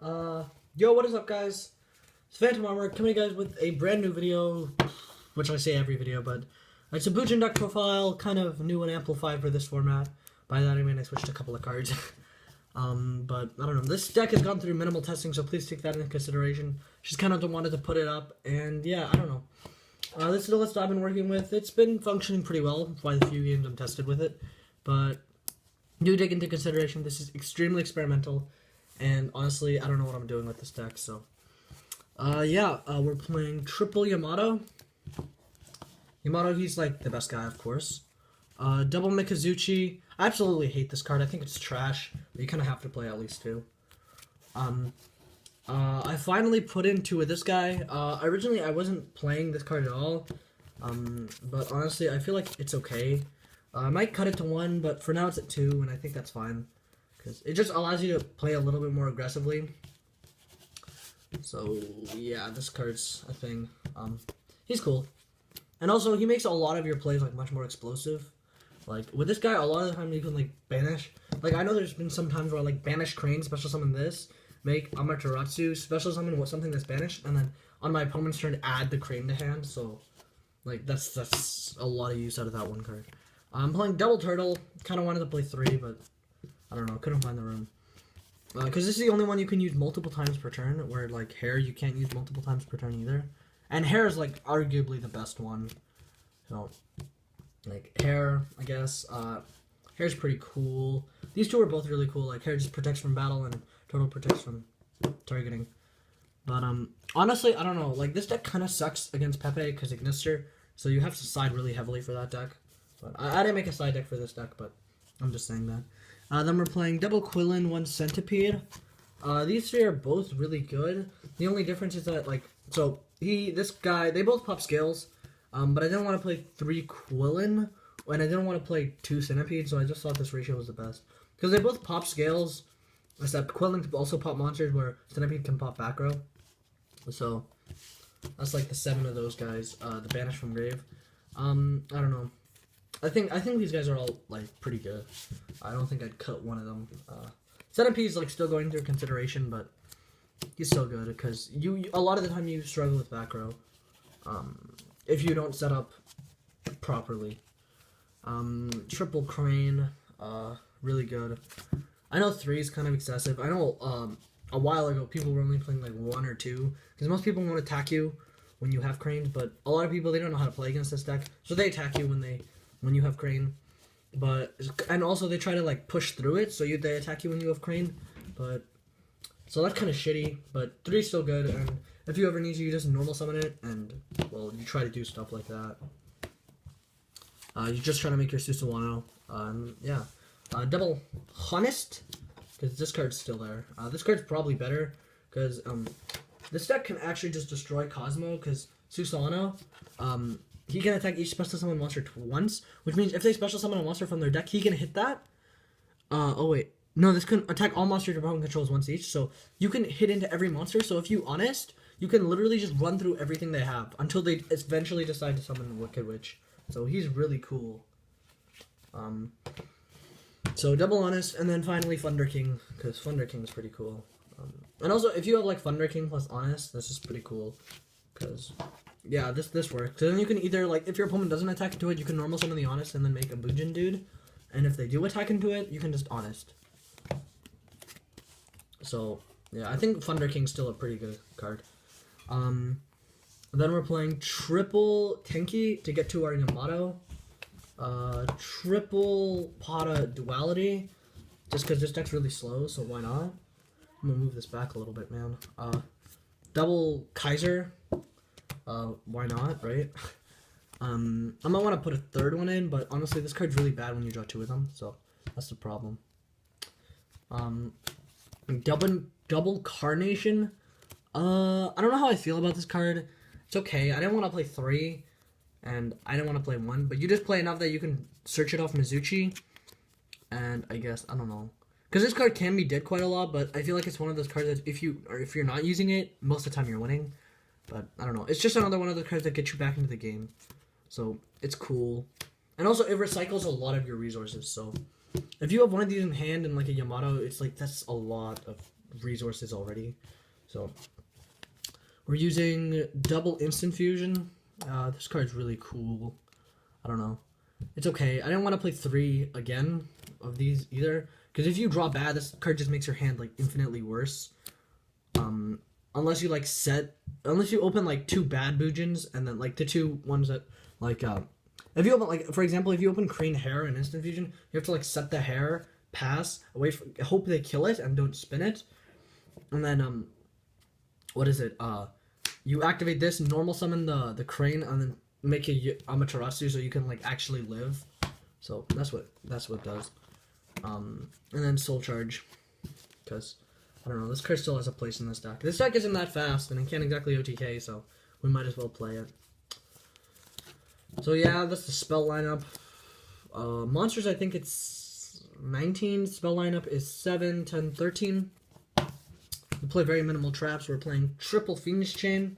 Yo, what is up, guys? It's Phantom Armor coming to you guys with a brand new video, which I say every video, but it's a Bujin deck profile, kind of new and amplified for this format. By that I mean I switched a couple of cards. But I don't know. This deck has gone through minimal testing, so please take that into consideration. Just kind of wanted to put it up, and yeah, I don't know. This is the list I've been working with. It's been functioning pretty well by the few games I've tested with it, but do take into consideration this is extremely experimental. And honestly, I don't know what I'm doing with this deck, so. We're playing triple Yamato. Yamato, he's like the best guy, of course. Double Mikazuchi. I absolutely hate this card. I think it's trash. But you kind of have to play at least two. I finally put into this guy. Originally, I wasn't playing this card at all. But honestly, I feel like it's okay. I might cut it to 1, but for now it's at 2, and I think that's fine. Because it just allows you to play a little bit more aggressively. So, yeah, this card's a thing. He's cool. And also, he makes a lot of your plays, like, much more explosive. Like, with this guy, a lot of the time you can, like, banish. Like, I know there's been some times where I, like, banish Crane, special summon this, make Amaterasu, special summon with something that's banished, and then on my opponent's turn, add the Crane to hand. So, like, that's a lot of use out of that one card. I'm playing Double Turtle. Kind of wanted to play 3, but I don't know, couldn't find the room. Because this is the only one you can use multiple times per turn, where, like, Hair you can't use multiple times per turn either. And Hair is, like, arguably the best one. So, like, Hair, I guess. Hair's pretty cool. These two are both really cool. Like, Hair just protects from battle, and Turtle protects from targeting. But, honestly, I don't know. Like, this deck kind of sucks against Pepe, because Ignister, so you have to side really heavily for that deck. But I didn't make a side deck for this deck, but I'm just saying that. Then we're playing Double Quillin, 1 Centipede. These three are both really good. The only difference is that, like, so, this guy, they both pop scales, but I didn't want to play 3 Quillin, and I didn't want to play 2 Centipede, so I just thought this ratio was the best. Because they both pop scales, except Quillin can also pop monsters, where Centipede can pop back row. So, that's like the 7 of those guys, the Banish from Grave. I don't know. I think these guys are all, like, pretty good. I don't think I'd cut one of them. Centipede's, like, still going through consideration, but he's so good, because a lot of the time you struggle with back row, if you don't set up properly. Triple Crane, really good. I know 3 is kind of excessive. I know, a while ago, people were only playing, like, 1 or 2, because most people won't attack you when you have Cranes, but a lot of people, they don't know how to play against this deck, so they attack you when you have Crane, and also they try to, like, push through it, so they attack you when you have Crane, so that's kind of shitty, but 3 is still good, and if you ever need to, you just normal summon it, and, well, you try to do stuff like that. You just try to make your Susawano, yeah. Double Honest, because this card's still there. This card's probably better, because, this deck can actually just destroy Cosmo, because Susawano, he can attack each special summon monster once, which means if they special summon a monster from their deck, he can hit that. Oh wait, no, this can attack all monsters your opponent controls once each, so you can hit into every monster, so if you Honest, you can literally just run through everything they have, until they eventually decide to summon Wicked Witch. So he's really cool. So Double Honest, and then finally Thunder King, because Thunder King is pretty cool. And also, if you have, like, Thunder King plus Honest, this is pretty cool, because yeah, this works. So then you can either, like, if your opponent doesn't attack into it, you can normal summon the Honest and then make a Bujin dude. And if they do attack into it, you can just Honest. So, yeah, I think Thunder King's still a pretty good card. Then we're playing triple Tenki to get to our Yamato. Triple Pata Duality, just because this deck's really slow, so why not? I'm gonna move this back a little bit, man. Double Kaiser. Why not, right? I might want to put a 3rd one in, but honestly, this card's really bad when you draw 2 of them, so that's the problem. Double Carnation. I don't know how I feel about this card. It's okay. I didn't want to play 3, and I didn't want to play 1, but you just play enough that you can search it off Mizuchi, and I guess, I don't know. Because this card can be dead quite a lot, but I feel like it's one of those cards that if you're not using it, most of the time you're winning. But, I don't know. It's just another one of the cards that get you back into the game. So, it's cool. And also, it recycles a lot of your resources. So, if you have one of these in hand and, like, a Yamato, it's like, that's a lot of resources already. So we're using double instant fusion. This card's really cool. I don't know. It's okay. I didn't want to play 3 again of these either. Because if you draw bad, this card just makes your hand like infinitely worse. Unless you like unless you open like 2 bad Bujins and then like the 2 ones that like if you open like for example if you open Crane Hair and Instant Fusion, you have to like set the hair, pass, hope they kill it and don't spin it, and then what is it? You activate this, normal summon the Crane, and then make a Amaterasu so you can like actually live. So that's what it does. And then Soul Charge, because I don't know, this card still has a place in this deck. This deck isn't that fast, and it can't exactly OTK, so we might as well play it. So yeah, that's the spell lineup. Monsters, I think it's 19. Spell lineup is 7, 10, 13. We play very minimal traps. We're playing triple Phoenix Chain,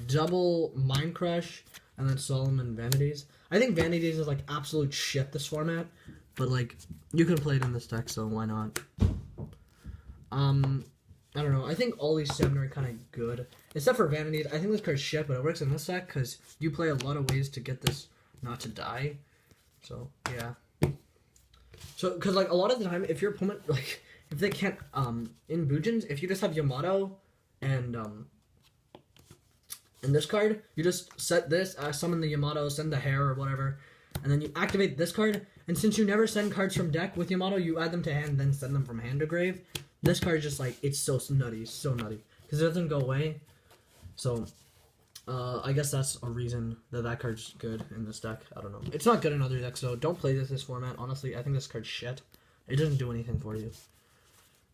double Mind Crush, and then Solomon Vanities. I think Vanities is like absolute shit this format, but like you can play it in this deck, so why not? I don't know. I think all these 7 are kind of good, except for Vanities. I think this card's shit, but it works in this deck because you play a lot of ways to get this not to die. So yeah. So because like a lot of the time, if your opponent like if they can't in Bujins, if you just have Yamato and in this card, you just set this, summon the Yamato, send the hair or whatever, and then you activate this card. And since you never send cards from deck with Yamato, you add them to hand, then send them from hand to grave. This card is just like, it's so nutty, because it doesn't go away. So, I guess that's a reason that card's good in this deck. I don't know. It's not good in other decks, so don't play this format. Honestly, I think this card's shit. It doesn't do anything for you.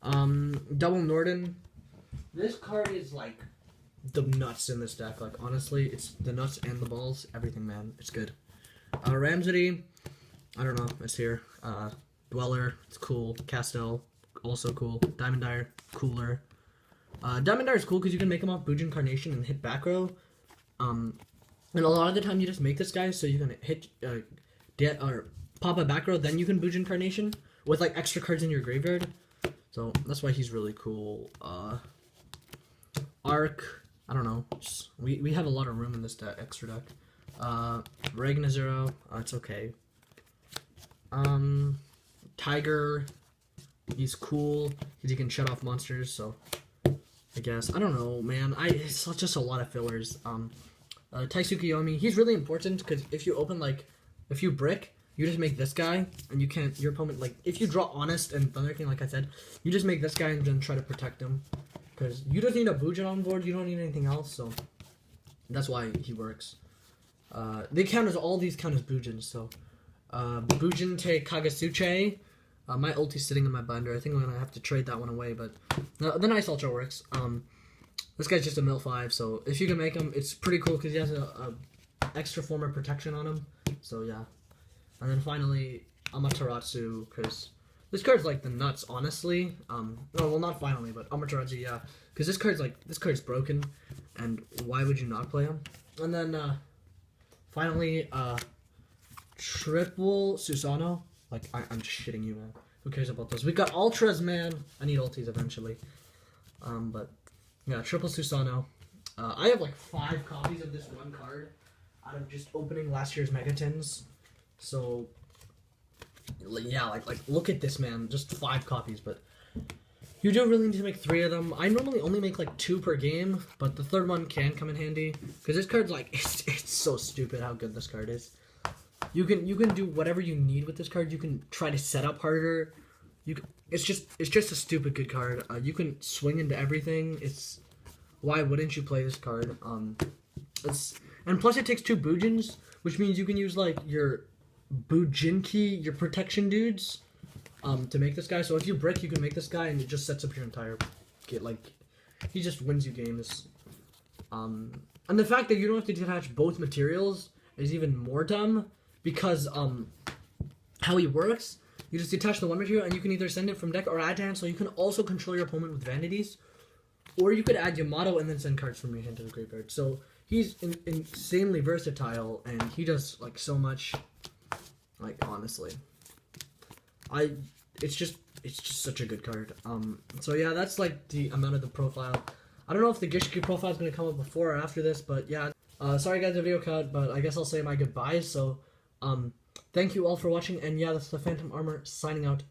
Double Norden. This card is like the nuts in this deck. Like, honestly, it's the nuts and the balls. Everything, man. It's good. Rhapsody. I don't know. It's here. Dweller. It's cool. Castel. Also cool. Diamond Dyer, cooler. Diamond Dyer is cool because you can make him off Bujin Carnation and hit back row. And a lot of the time you just make this guy so you can hit, or pop a back row, then you can Bujin Carnation with like extra cards in your graveyard. So that's why he's really cool. Arc, I don't know. We have a lot of room in this extra deck. Regna Zero, it's okay. Tiger. He's cool because he can shut off monsters, so I guess. I don't know, man. It's just a lot of fillers. Taisuke Yomi, he's really important because if you open, like, if you brick, you just make this guy, and you can't, your opponent, like, if you draw Honest and Thunder King, like I said, you just make this guy and then try to protect him. Because you just need a Bujin on board, you don't need anything else, so that's why he works. They count as, all these count as Bujins, so. Bujin Te Kagasuche. My ulti's sitting in my binder. I think I'm gonna have to trade that one away, but the Nice Ultra works. This guy's just a mill 5, so if you can make him, it's pretty cool because he has a extra form of protection on him. So yeah. And then finally, Amaterasu, because this card's like the nuts, honestly. Well, not finally, but Amaterasu, yeah. Because this card's broken, and why would you not play him? And then finally, triple Susano. Like, I'm just shitting you, man. Who cares about those? We got Ultras, man. I need ultis eventually. But, yeah, triple Susano. I have, like, 5 copies of this one card out of just opening last year's Megatins. So, yeah, like look at this, man. Just 5 copies, but you do really need to make 3 of them. I normally only make, like, 2 per game, but the third one can come in handy. Because this card's, like, it's so stupid how good this card is. You can do whatever you need with this card. You can try to set up harder. It's just a stupid good card. You can swing into everything. Why wouldn't you play this card? And plus it takes 2 Bujins, which means you can use like your Bujinki, your protection dudes, to make this guy. So if you brick, you can make this guy, and it just sets up your entire get. Like, he just wins you games. And the fact that you don't have to detach both materials is even more dumb. Because how he works, you just detach the one material and you can either send it from deck or add to hand, so you can also control your opponent with Vanities. Or you could add Yamato and then send cards from your hand to the graveyard. So he's insanely versatile, and he does like so much. Like, honestly, it's just it's just such a good card. So yeah, that's like the amount of the profile. I don't know if the Gishki profile is gonna come up before or after this, but yeah. Sorry guys, the video cut, but I guess I'll say my goodbyes. So, thank you all for watching, and yeah, that's the Phantom Armor signing out.